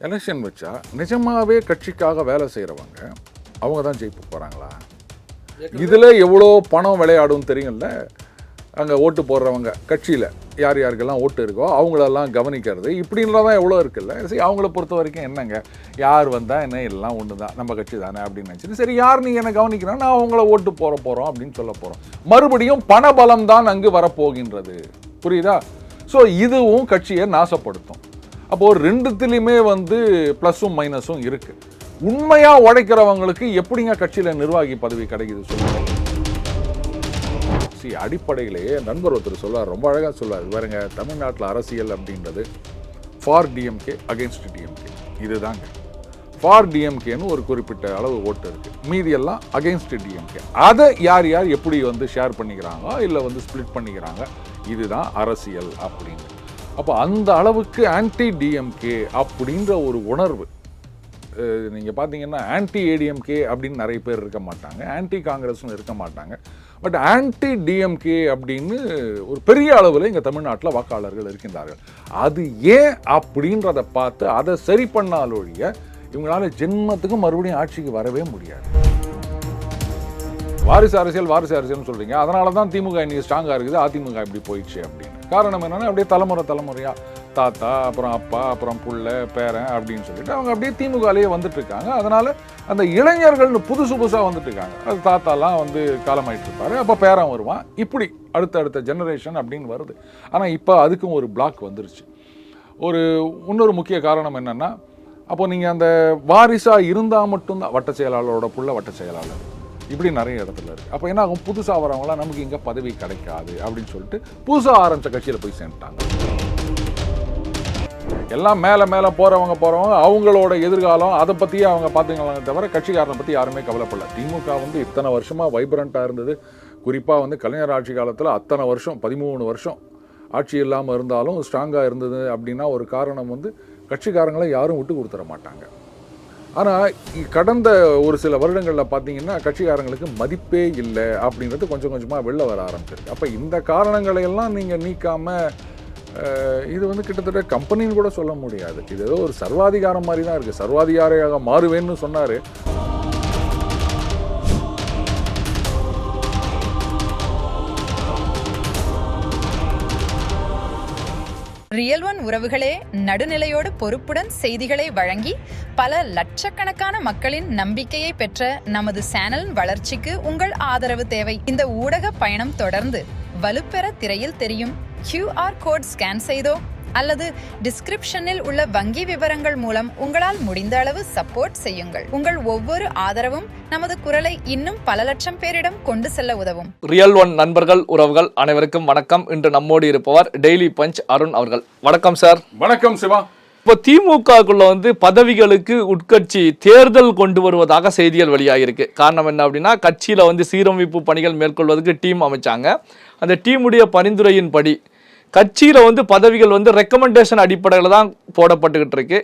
Election வச்சா நிஜமாகவே கட்சிக்காக வேலை செய்கிறவங்க அவங்க தான் ஜெயிப்பு போகிறாங்களா? இதில் எவ்வளோ பணம் விளையாடும் தெரியும்ல. அங்கே ஓட்டு போடுறவங்க கட்சியில் யார் யாருக்கெல்லாம் ஓட்டு இருக்கோ அவங்களெல்லாம் கவனிக்கிறது இப்படின்லாம் தான் எவ்வளோ இருக்குல்ல. சரி, அவங்கள பொறுத்த வரைக்கும் என்னங்க, யார் வந்தால் என்ன எல்லாம் ஒன்று தான், நம்ம கட்சி தானே அப்படின்னு நினச்சிட்டு சரி யார் நீங்கள் என்ன கவனிக்கிறா, நான் அவங்கள ஓட்டு போகிறோம் அப்படின்னு சொல்ல போகிறோம். மறுபடியும் பணபலம் தான் அங்கு வரப்போகின்றது. புரியுதா? ஸோ இதுவும் கட்சியை நாசப்படுத்தும். அப்போது ரெண்டுத்துலேயுமே ப்ளஸும் மைனஸும் இருக்குது. உண்மையாக உழைக்கிறவங்களுக்கு எப்படிங்க கட்சியில் நிர்வாகி பதவி கிடைக்குது சொல்லுங்கள். அடிப்படையிலேயே நண்பர் ஒருத்தர் சொல்லுவார், ரொம்ப அழகாக சொல்லுவார். பாருங்க, தமிழ்நாட்டில் அரசியல் அப்படின்றது ஃபார் டிஎம்கே அகெயின்ஸ்ட் டிஎம்கே இதுதாங்க. ஃபார் டிஎம்கேன்னு ஒரு குறிப்பிட்ட அளவு ஓட்டு இருக்குது, மீதி எல்லாம் அகெயின்ஸ்ட் டிஎம்கே. அதை யார் யார் எப்படி ஷேர் பண்ணிக்கிறாங்க இல்லை ஸ்ப்ளிட் பண்ணிக்கிறாங்க, இதுதான் அரசியல் அப்படின்னு. அப்போ அந்த அளவுக்கு ஆன்டி டிஎம்கே அப்படின்ற ஒரு உணர்வு. நீங்கள் பார்த்தீங்கன்னா ஆன்டி ஏடிஎம்கே அப்படின்னு நிறைய பேர் இருக்க மாட்டாங்க, ஆன்டி காங்கிரஸ்னு இருக்க மாட்டாங்க. பட் ஆன்டி டிஎம்கே அப்படின்னு ஒரு பெரிய அளவில் இங்கே தமிழ்நாட்டில் வாக்காளர்கள் இருக்கின்றார்கள். அது ஏன் அப்படின்றத பார்த்து அதை சரி பண்ணாலொழிய இவங்களால ஜென்மத்துக்கு மறுபடியும் ஆட்சிக்கு வரவே முடியாது. வாரிசு அரசியல்னு சொல்கிறீங்க, அதனால தான் திமுக இன்னைக்கு ஸ்ட்ராங்காக இருக்குது, அதிமுக இப்படி போயிடுச்சு அப்படின்னு. காரணம் என்னன்னா, அப்படியே தலைமுறையாக தாத்தா, அப்புறம் அப்பா, அப்புறம் புள்ள, பேரன் அப்படின்னு சொல்லிட்டு அவங்க அப்படியே திமுகலேயே வந்துட்டு இருக்காங்க. அதனால அந்த இளைஞர்கள்னு புதுசாக வந்துட்டு இருக்காங்க. அது தாத்தாலாம் காலமாயிட்டு இருப்பாரு, அப்போ பேரன் வருவான், இப்படி அடுத்த ஜெனரேஷன் அப்படின்னு வருது. ஆனால் இப்போ அதுக்கும் ஒரு பிளாக் வந்துருச்சு. இன்னொரு முக்கிய காரணம் என்னன்னா, அப்போ நீங்கள் அந்த வாரிசாக இருந்தால் மட்டும்தான் வட்ட செயலாளரோட புள்ள வட்ட செயலாளர் இப்படி நிறைய இடத்துல இருக்குது. அப்போ என்ன ஆகும், புதுசாக வரவங்களாம் நமக்கு இங்கே பதவி கிடைக்காது அப்படின்னு சொல்லிட்டு புதுசாக ஆரம்பித்த கட்சியில் போய் சேர்ந்துட்டாங்க. எல்லாம் மேலே போகிறவங்க அவங்களோட எதிர்காலம் அதை பற்றியே அவங்க பார்த்துங்களாங்க தவிர கட்சிக்காரனை பற்றி யாருமே கவலைப்படல. திமுக இத்தனை வருஷமாக வைப்ரண்ட்டாக இருந்தது. குறிப்பாக கலைஞர் ஆட்சி காலத்தில் அத்தனை வருஷம் 13 வருஷம் ஆட்சி இல்லாமல் இருந்தாலும் ஸ்ட்ராங்காக இருந்தது அப்படின்னா ஒரு காரணம் கட்சிக்காரங்களை யாரும் விட்டு கொடுத்துட மாட்டாங்க. ஆனால் கடந்த ஒரு சில வருடங்களில் பார்த்தீங்கன்னா கட்சிக்காரங்களுக்கு மதிப்பே இல்லை அப்படின்றது கொஞ்சம் கொஞ்சமாக வெளில வர ஆரம்பிச்சிருக்கு. அப்போ இந்த காரணங்களையெல்லாம் நீங்கள் நீக்காமல் இது கிட்டத்தட்ட கம்பெனின்னு கூட சொல்ல முடியாது. இது ஏதோ ஒரு சர்வாதிகாரம் மாதிரி தான் இருக்குது. சர்வாதிகாரியாக மாறுவேன்னு சொன்னார். ரியல் ஒன் உறவுகளே, நடுநிலையோடு பொறுப்புடன் செய்திகளை வழங்கி பல லட்சக்கணக்கான மக்களின் நம்பிக்கையை பெற்ற நமது சேனலின் வளர்ச்சிக்கு உங்கள் ஆதரவு தேவை. இந்த ஊடக பயணம் தொடர்ந்து வலுப்பெற திரையில் தெரியும் QR கோட் ஸ்கேன் செய்தோ அல்லது டிஸ்கிரிப்ஷனில் உள்ள வங்கி விவரங்கள் மூலம் உங்களால் முடிந்த அளவு சப்போர்ட் செய்யுங்கள். உங்கள் ஒவ்வொரு ஆதரவும் நமது குரலை இன்னும் பல லட்சம் பேரிடம் கொண்டு செல்ல உதவும். ரியல் ஒன் நண்பர்கள் உறவுகள் அனைவருக்கும் வணக்கம். இன்று நம்மோடு இருப்பவர் டெய்லி பஞ்ச் அருண் அவர்கள். வணக்கம் சார். வணக்கம் சிவா. இப்போ திமுகக்குள்ள பதவிகளுக்கு உட்கட்சி தேர்தல் கொண்டு வருவதாக செய்திகள் வெளியாகிருக்கு. காரணம் என்ன அப்படின்னா, கட்சியில் சீரமைப்பு பணிகள் மேற்கொள்வதற்கு டீம் அமைச்சாங்க. அந்த டீமுடைய பரிந்துரையின்படி கட்சியில் பதவிகள் ரெக்கமெண்டேஷன் அடிப்படையில் தான் போடப்பட்டுக்கிட்டு இருக்கு.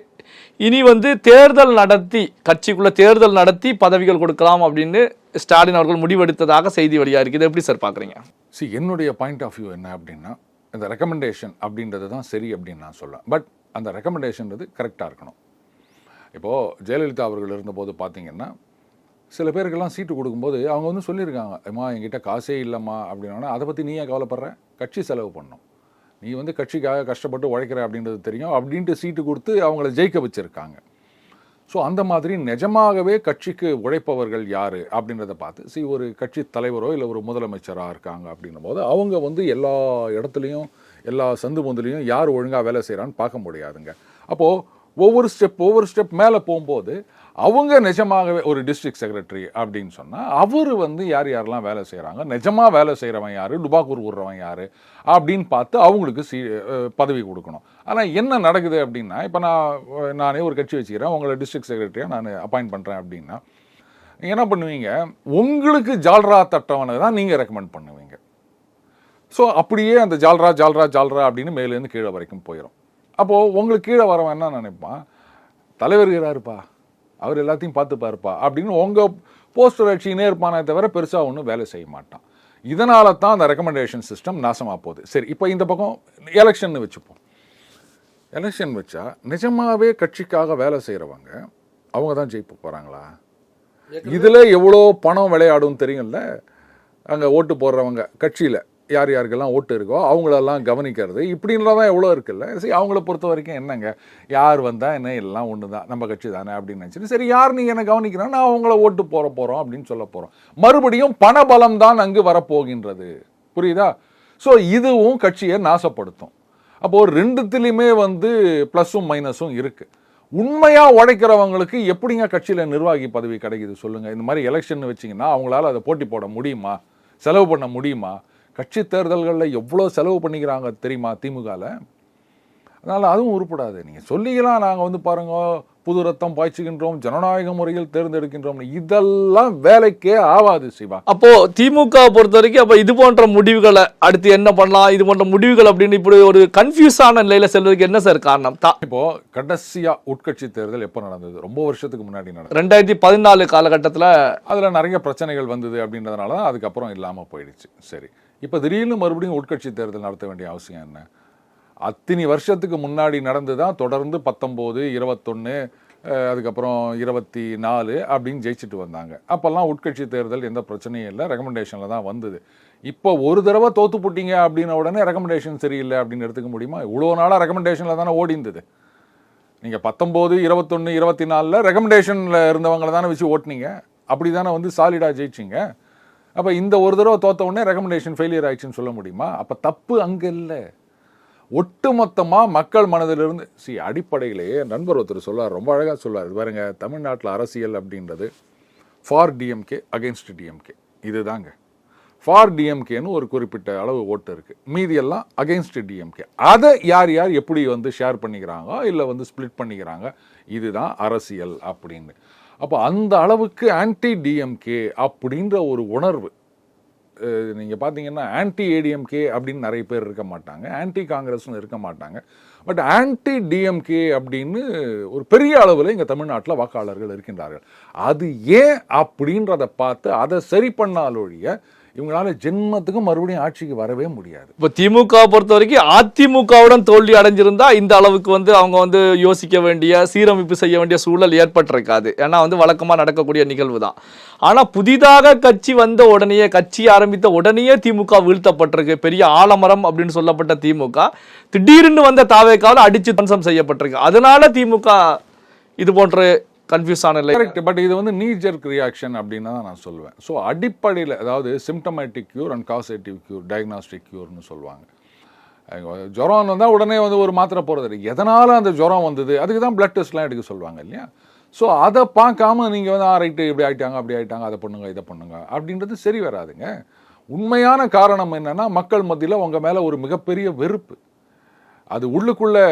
இனி தேர்தல் நடத்தி கட்சிக்குள்ள தேர்தல் நடத்தி பதவிகள் கொடுக்கலாம் அப்படின்னு ஸ்டாலின் அவர்கள் முடிவெடுத்ததாக செய்தி வெளியாக இருக்குது. எப்படி சார் பார்க்குறீங்க? என்னுடைய பாயிண்ட் ஆஃப் வியூ என்ன அப்படின்னா, இந்த ரெக்கமெண்டேஷன் அப்படின்றது தான் சரி அப்படின்னு நான் சொல்லுவேன். பட் அந்த ரெக்கமெண்டேஷன்றது கரெக்டாக இருக்கணும். இப்போது ஜெயலலிதா அவர்கள் இருந்தபோது பார்த்தீங்கன்னா, சில பேருக்கெல்லாம் சீட்டு கொடுக்கும்போது அவங்க சொல்லியிருக்காங்க, அம்மா என்கிட்ட காசே இல்லைம்மா அப்படின்னா, அதை பற்றி நீ ஏன் கவலைப்படுற, கட்சி செலவு பண்ணணும், நீ கட்சிக்காக கஷ்டப்பட்டு உழைக்கிற அப்படின்றது தெரியும் அப்படின்ட்டு சீட்டு கொடுத்து அவங்கள ஜெயிக்க வச்சுருக்காங்க. ஸோ அந்த மாதிரி நிஜமாகவே கட்சிக்கு உழைப்பவர்கள் யார் அப்படின்றத பார்த்து ஒரு கட்சி தலைவரோ இல்லை ஒரு முதலமைச்சராக இருக்காங்க அப்படின்னும் போது அவங்க எல்லா இடத்துலையும் எல்லா சந்து பொந்துலையும் யார் ஒழுங்காக வேலை செய்கிறான்னு பார்க்க முடியாதுங்க. அப்போது ஒவ்வொரு ஸ்டெப் மேலே போகும்போது அவங்க நிஜமாகவே ஒரு டிஸ்ட்ரிக்ட் செக்ரட்டரி அப்படின்னு சொன்னால் அவர் யார் யாரெல்லாம் வேலை செய்கிறாங்க, நிஜமாக வேலை செய்கிறவன் யார், டுபாக்கூர் விடுறவன் யார் அப்படின்னு பார்த்து அவங்களுக்கு பதவி கொடுக்கணும். ஆனால் என்ன நடக்குது அப்படின்னா, இப்போ நானே ஒரு கட்சி வச்சுக்கிறேன், உங்களை டிஸ்ட்ரிக்ட் செக்ரட்டரியாக நான் அப்பாயிண்ட் பண்ணுறேன் அப்படின்னா என்ன பண்ணுவீங்க, உங்களுக்கு ஜால்ரா தட்டவனை தான் நீங்கள் ரெக்கமெண்ட் பண்ணுவீங்க. ஸோ அப்படியே அந்த ஜால்ரா அப்படின்னு மேலேருந்து கீழே வரைக்கும் போயிடும். அப்போது உங்களுக்கு கீழே வரவன் என்ன நினைப்பான், தலைவர் இருக்கிறாருப்பா, அவர் எல்லாத்தையும் பார்த்துப்பாருப்பா அப்படின்னு உங்கள் போஸ்டர் வச்சுக்கினே இருப்பானே தவிர பெருசாக ஒன்றும் வேலை செய்ய மாட்டான். இதனால தான் அந்த ரெக்கமெண்டேஷன் சிஸ்டம் நாசமாக போகுது. சரி, இப்போ இந்த பக்கம் எலெக்ஷன் வச்சுப்போம். எலெக்ஷன் வச்சா நிஜமாவே கட்சிக்காக வேலை செய்கிறவங்க அவங்க தான் ஜெயிப்பு போகிறாங்களா? இதில் எவ்வளோ பணம் விளையாடும் தெரியும்ல. அங்கே ஓட்டு போடுறவங்க கட்சியில் யார் யாருக்கெல்லாம் ஓட்டு இருக்கோ அவங்களெல்லாம் கவனிக்கிறது இப்படின்றதான் எவ்வளோ இருக்குல்ல. சரி, அவங்கள பொறுத்த வரைக்கும் என்னங்க, யார் வந்தால் என்ன, எல்லாம் ஒன்று தான், நம்ம கட்சி தானே அப்படின்னு நினச்சிட்டு சரி யார் நீங்கள் என்ன கவனிக்கிறோம், நான் அவங்கள ஓட்டு போகிறோம் அப்படின்னு சொல்ல போகிறோம். மறுபடியும் பணபலம் தான் அங்கு வரப்போகின்றது. புரியுதா? ஸோ இதுவும் கட்சியை நாசப்படுத்தும். அப்போது ரெண்டுத்துலேயுமே ப்ளஸும் மைனஸும் இருக்குது. உண்மையாக உழைக்கிறவங்களுக்கு எப்படிங்க கட்சியில் நிர்வாகி பதவி கிடைக்குது சொல்லுங்கள்? இந்த மாதிரி எலெக்ஷன் வச்சிங்கன்னா அவங்களால அதை போட்டி போட முடியுமா? செலவு பண்ண முடியுமா? கட்சி தேர்தல்களில் எவ்வளோ செலவு பண்ணிக்கிறாங்க தெரியுமா திமுகவில்? அதனால் அதுவும் உருப்படாது. நீங்கள் சொல்லிக்கலாம், நாங்கள் பாருங்க புது ரத்தம் பாய்ச்சுகின்றோம், ஜனநாயக முறையில் தேர்ந்தெடுக்கின்றோம், இதெல்லாம் வேலைக்கே ஆகாது சிவா. அப்போ திமுக பொறுத்த வரைக்கும் அப்போ இது போன்ற முடிவுகளை அடுத்து என்ன பண்ணலாம், இது போன்ற முடிவுகள் அப்படின்னு இப்படி ஒரு கன்ஃபியூஸான நிலையில செல்வதற்கு என்ன சார் காரணம்? இப்போ கடைசியா உட்கட்சி தேர்தல் எப்போ நடந்தது? ரொம்ப வருஷத்துக்கு முன்னாடி நடந்தது. 2014 காலகட்டத்தில் அதில் நிறைய பிரச்சனைகள் வந்தது அப்படின்றதுனால தான் அதுக்கப்புறம் இல்லாமல் போயிடுச்சு. சரி, இப்போ திடீர்னு மறுபடியும் உட்கட்சி தேர்தல் நடத்த வேண்டிய அவசியம் என்ன? அத்தனை வருஷத்துக்கு முன்னாடி நடந்து தான் தொடர்ந்து 19, 21, அதுக்கப்புறம் 24 அப்படின்னு ஜெயிச்சுட்டு வந்தாங்க. அப்போல்லாம் உட்கட்சி தேர்தல் எந்த பிரச்சனையும் இல்லை, ரெக்கமெண்டேஷனில் தான் வந்தது. இப்போ ஒரு தடவை தோத்து போட்டீங்க அப்படின்ன உடனே ரெக்கமெண்டேஷன் சரியில்லை அப்படின்னு எடுத்துக்க முடியுமா? இவ்வளோ நாளாக ரெக்கமெண்டேஷனில் தானே ஓடி இருந்தது. நீங்கள் 19, 21, 24 ரெக்கமெண்டேஷனில் இருந்தவங்களை தானே வச்சு ஓட்டினீங்க. அப்படி தானே சாலிடாக ஜெயிச்சிங்க. அப்போ இந்த ஒரு தடவை தோத்த உடனே ரெக்கமெண்டேஷன் ஃபெயிலியர் ஆயிடுச்சுன்னு சொல்ல முடியுமா? அப்போ தப்பு அங்கே இல்லை, ஒட்டுமொத்தமாக மக்கள் மனதிலிருந்து. அடிப்படையிலேயே நண்பர் ஒருத்தர் சொல்லுவார், ரொம்ப அழகாக சொல்லுவார். இது பாருங்க, தமிழ்நாட்டில் அரசியல் அப்படின்றது ஃபார் டிஎம்கே அகெயின்ஸ்ட் டிஎம்கே இதுதாங்க. ஃபார் டிஎம்கேன்னு ஒரு குறிப்பிட்ட அளவு ஓட்டு இருக்குது, மீதியெல்லாம் அகெயின்ஸ்ட் டிஎம்கே. அதை யார் யார் எப்படி ஷேர் பண்ணிக்கிறாங்க இல்லை ஸ்ப்ளிட் பண்ணிக்கிறாங்க, இதுதான் அரசியல் அப்படின்னு. அப்போ அந்த அளவுக்கு ஆன்டி டிஎம்கே அப்படின்ற ஒரு உணர்வு. நீங்கள் பார்த்தீங்கன்னா ஆன்டி ஏடிஎம்கே அப்படின்னு நிறைய பேர் இருக்க மாட்டாங்க, ஆன்டி காங்கிரஸ்னு இருக்க மாட்டாங்க. பட் ஆன்டி டிஎம்கே அப்படின்னு ஒரு பெரிய அளவில் இங்கே தமிழ்நாட்டில் வாக்காளர்கள் இருக்கின்றார்கள். அது ஏன் அப்படின்றத பார்த்து அதை சரி பண்ணாலொழிய இவங்களால ஜென்மத்துக்கும் மறுபடியும் ஆட்சிக்கு வரவே முடியாது. இப்போ திமுக பொறுத்த வரைக்கும் அதிமுகவுடன் தோல்வி அடைஞ்சிருந்தா இந்த அளவுக்கு அவங்க யோசிக்க வேண்டிய, சீரமைப்பு செய்ய வேண்டிய சூழல் ஏற்பட்டிருக்காது. ஏன்னா வழக்கமாக நடக்கக்கூடிய நிகழ்வு தான். ஆனால் புதிதாக கட்சி வந்த உடனேயே, கட்சி ஆரம்பித்த உடனேயே திமுக வீழ்த்தப்பட்டிருக்கு. பெரிய ஆலமரம் அப்படின்னு சொல்லப்பட்ட திமுக திடீர்னு வந்த தாவேக்காவில் அடிச்சு தன்சம் செய்யப்பட்டிருக்கு. அதனால திமுக இது போன்ற கன்ஃபியூஸான இல்லை. கரெக்ட். பட் இது நீ ஜெர்க் ரியாக்ஷன் அப்படின்னு தான் நான் சொல்லுவேன். ஸோ அடிப்படையில் அதாவது symptomatic cure and causative cure, diagnostic க்யூர்னு சொல்லுவாங்க. ஜுரம் வந்தால் உடனே ஒரு மாத்திரை போகிறது. எதனால் அந்த ஜுரம் வந்தது அதுக்கு தான் பிளட் டெஸ்ட்லாம் எடுக்க சொல்லுவாங்க இல்லையா? ஸோ அதை பார்க்காம நீங்கள் ரைட்டு இப்படி ஆகிட்டாங்க அப்படி ஆகிட்டாங்க, அதை பண்ணுங்க இதை பண்ணுங்க அப்படின்றது சரி வராதுங்க. உண்மையான காரணம் என்னென்னா, மக்கள் மத்தியில் உங்கள் மேலே ஒரு மிகப்பெரிய வெறுப்பு அது உள்ளுக்குள்ளே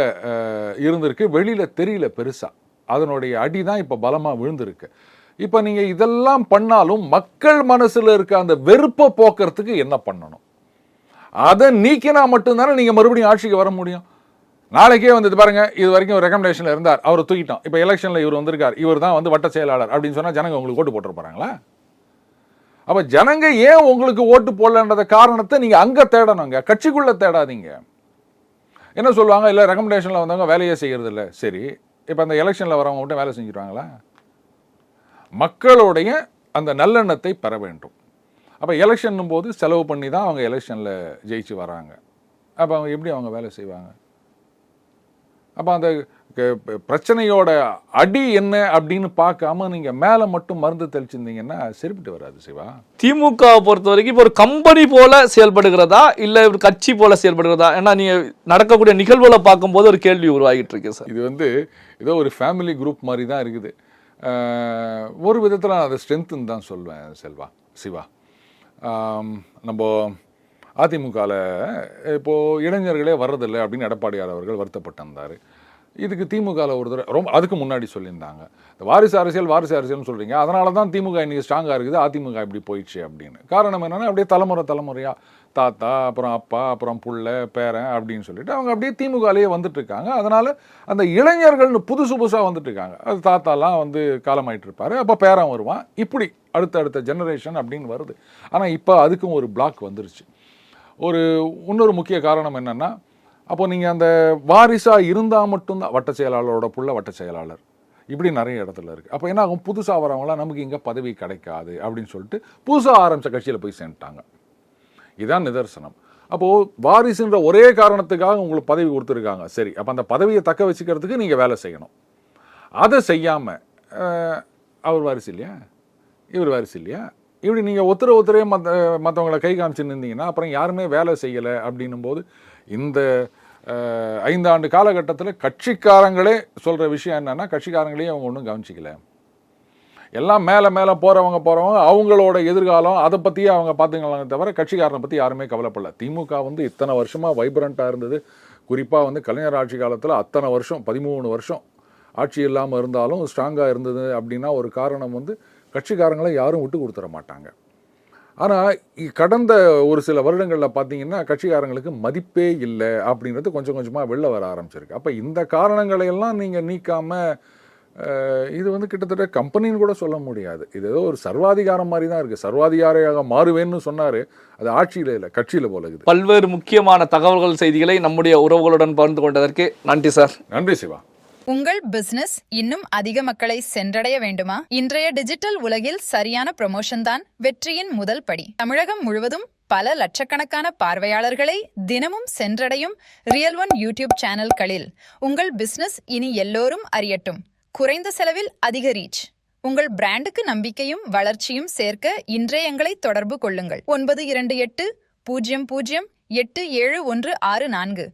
இருந்திருக்கு, வெளியில் தெரியல பெருசாக. அதனுடைய அடி தான் இப்போ பலமாக விழுந்திருக்கு. இப்போ நீங்கள் இதெல்லாம் பண்ணாலும் மக்கள் மனசில் இருக்க அந்த வெறுப்பை போக்குறதுக்கு என்ன பண்ணணும்? அதை நீக்கினா மட்டும்தானே நீங்கள் மறுபடியும் ஆட்சிக்கு வர முடியும். நாளைக்கே பாருங்க, இது வரைக்கும் ரெக்கமெண்டேஷனில் இருந்தார், அவரை தூக்கிட்டோம், இப்போ எலெக்ஷனில் இவர் வந்திருக்கார், இவர் தான் வட்ட செயலாளர் அப்படின்னு சொன்னால் ஜனங்க உங்களுக்கு ஓட்டு போட்டுருப்பாங்களா? அப்போ ஜனங்க ஏன் உங்களுக்கு ஓட்டு போடலன்றத காரணத்தை நீங்கள் அங்கே தேடணுங்க, கட்சிக்குள்ளே தேடாதீங்க. என்ன சொல்லுவாங்க, இல்லை ரெக்கமெண்டேஷனில் வந்தவங்க வேலையே செய்கிறது இல்லை. சரி, இப்போ அந்த எலெக்ஷனில் வரவங்க மட்டும் வேலை செஞ்சுருவாங்களா? மக்களுடைய அந்த நல்லெண்ணத்தை பெற வேண்டும். அப்போ எலெக்ஷன் போது செலவு பண்ணி தான் அவங்க எலெக்ஷனில் ஜெயிச்சு வராங்க. அப்போ அவங்க எப்படி அவங்க வேலை செய்வாங்க? அப்போ அந்த பிரச்சனையோட அடி என்ன அப்படின்னு பார்க்காம நீங்கள் மேலே மட்டும் மருந்து தெளிச்சிருந்தீங்கன்னா சரிப்பட்டு வராது சிவா. திமுக பொறுத்த வரைக்கும் இப்போ ஒரு கம்பெனி போல செயல்படுகிறதா இல்லை ஒரு கட்சி போல செயல்படுகிறதா? ஏன்னா நீங்கள் நடக்கக்கூடிய நிகழ்வுகளை பார்க்கும்போது ஒரு கேள்வி உருவாகிட்டு இருக்கு சார். இது ஏதோ ஒரு ஃபேமிலி குரூப் மாதிரி தான் இருக்குது. ஒரு விதத்தில் நான் அதை ஸ்ட்ரென்த்துன்னு தான் சொல்வேன் சிவா. நம்ம அதிமுகவில் இப்போது இளைஞர்களே வர்றதில்லை அப்படின்னு எடப்பாடியார் அவர்கள் வருத்தப்பட்டிருந்தார். இதுக்கு திமுகவில் ஒரு தடவை ரொம்ப அதுக்கு முன்னாடி சொல்லியிருந்தாங்க, இந்த வாரிசு அரசியல்னு சொல்கிறீங்க, அதனால தான் திமுக இன்றைக்கி ஸ்ட்ராங்காக இருக்குது, அதிமுக இப்படி போயிடுச்சு அப்படின்னு. காரணம் என்னென்னா, அப்படியே தலைமுறையாக தாத்தா, அப்புறம் அப்பா, அப்புறம் புள்ள, பேரன் அப்படின்னு சொல்லிட்டு அவங்க அப்படியே திமுகலேயே வந்துட்டுருக்காங்க. அதனால் அந்த இளைஞர்கள்னு புதுசாக வந்துட்டுருக்காங்க. அது தாத்தாலாம் காலமாயிட்டு இருப்பார், அப்போ பேரன் வருவான், இப்படி அடுத்த ஜெனரேஷன் அப்படின்னு வருது. ஆனால் இப்போ அதுக்கும் ஒரு பிளாக் வந்துருச்சு. இன்னொரு முக்கிய காரணம் என்னென்னா, அப்போ நீங்கள் அந்த வாரிசாக இருந்தால் மட்டும்தான் வட்ட செயலாளரோட புள்ள வட்ட செயலாளர், இப்படி நிறைய இடத்துல இருக்குது. அப்போ என்ன ஆகும், புதுசாக வரவங்களாம் நமக்கு இங்கே பதவி கிடைக்காது அப்படின்னு சொல்லிட்டு புதுசாக ஆரம்பித்த கட்சியில் போய் சேர்ந்துட்டாங்க. இதுதான் நிதர்சனம். அப்போது வாரிசுன்ற ஒரே காரணத்துக்காக உங்களுக்கு பதவி கொடுத்துருக்காங்க. சரி, அப்போ அந்த பதவியை தக்க வச்சுக்கிறதுக்கு நீங்கள் வேலை செய்யணும். அதை செய்யாமல் அவர் வாரிசு இல்லையா, இவர் வாரிசு இல்லையா, இப்படி நீங்கள் ஒருத்தரே மற்றவங்களை கை காமிச்சு நின்றீங்கன்னா அப்புறம் யாருமே வேலை செய்யலை. அப்படின்னும் போது இந்த 5 ஆண்டு காலகட்டத்தில் கட்சிக்காரங்களே சொல்கிற விஷயம் என்னென்னா, கட்சிக்காரங்களே அவங்க ஒன்றும் கவனிச்சிக்கல. எல்லாம் மேலே போகிறவங்க அவங்களோட எதிர்காலம் அதை பற்றியே அவங்க பார்த்துங்களாங்க தவிர கட்சிக்காரனை பற்றி யாருமே கவலைப்படல. திமுக இத்தனை வருஷமாக வைப்ரண்ட்டாக இருந்தது. குறிப்பாக கலைஞர் ஆட்சி காலத்தில் அத்தனை வருஷம் 13 வருஷம் ஆட்சி இல்லாமல் இருந்தாலும் ஸ்ட்ராங்காக இருந்தது. அப்படின்னா ஒரு காரணம் கட்சிக்காரங்களை யாரும் விட்டு கொடுத்துட மாட்டாங்க. ஆனால் கடந்த ஒரு சில வருடங்களில் பார்த்தீங்கன்னா கட்சிக்காரங்களுக்கு மதிப்பே இல்லை அப்படின்றது கொஞ்சம் கொஞ்சமாக வெளில வர ஆரம்பிச்சிருக்கு. அப்போ இந்த காரணங்களையெல்லாம் நீங்கள் நீக்காமல் இது கிட்டத்தட்ட கம்பெனின்னு கூட சொல்ல முடியாது. இது ஏதோ ஒரு சர்வாதிகாரம் மாதிரி தான் இருக்குது. சர்வாதிகாரியாக மாறுவேன்னு சொன்னார், அது ஆட்சியில் இல்லை கட்சியில் போல இருக்குது. பல்வேறு முக்கியமான தகவல்கள் செய்திகளை நம்முடைய உறவுகளுடன் பகிர்ந்து கொண்டதற்கு நன்றி சார். நன்றி சிவா. உங்கள் பிசினஸ் இன்னும் அதிக மக்களை சென்றடைய வேண்டுமா? இன்றைய டிஜிட்டல் உலகில் சரியான ப்ரமோஷன் தான் வெற்றியின் முதல் படி. தமிழகம் முழுவதும் பல லட்சக்கணக்கான பார்வையாளர்களை தினமும் சென்றடையும் ரியல் ஒன் யூடியூப் சேனல்களில் உங்கள் பிசினஸ் இனி எல்லோரும் அறியட்டும். குறைந்த செலவில் அதிக ரீச். உங்கள் பிராண்டுக்கு நம்பிக்கையும் வளர்ச்சியும் சேர்க்க இன்றைய எங்களை தொடர்பு கொள்ளுங்கள். 928 00 8714.